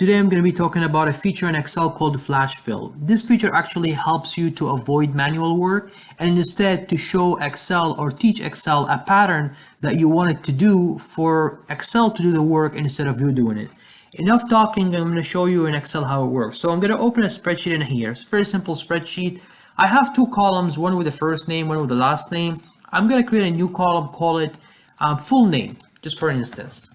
Today I'm going to be talking about a feature in Excel called Flash Fill. This feature actually helps you to avoid manual work and instead to show Excel or teach Excel a pattern that you want it to do for Excel to do the work instead of you doing it. Enough talking, I'm going to show you in Excel how it works. So I'm going to open a spreadsheet in here. It's a very simple spreadsheet. I have two columns, one with the first name, one with the last name. I'm going to create a new column, call it full name, just for instance.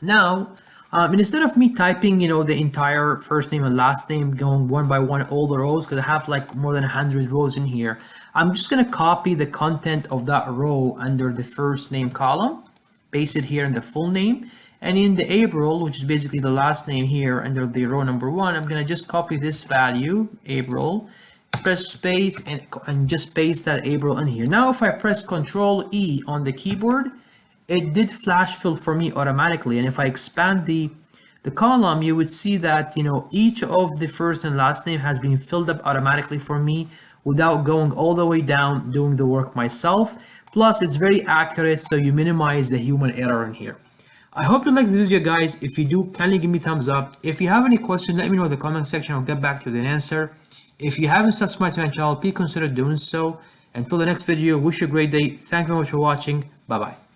Now, and instead of me typing, the entire first name and last name, going one by one, all the rows, because I have like more than 100 rows in here, I'm just going to copy the content of that row under the first name column, paste it here in the full name, and in the April, which is basically the last name here under the row number 1, I'm going to just copy this value, April, press space, and just paste that April in here. Now, if I press Control E on the keyboard, it did flash fill for me automatically. And if I expand the column, you would see that, each of the first and last name has been filled up automatically for me without going all the way down doing the work myself. Plus, it's very accurate, so you minimize the human error in here. I hope you like this video, guys. If you do, kindly give me a thumbs up. If you have any questions, let me know in the comment section. I'll get back to you with an answer. If you haven't subscribed to my channel, please consider doing so. Until the next video, wish you a great day. Thank you very much for watching. Bye-bye.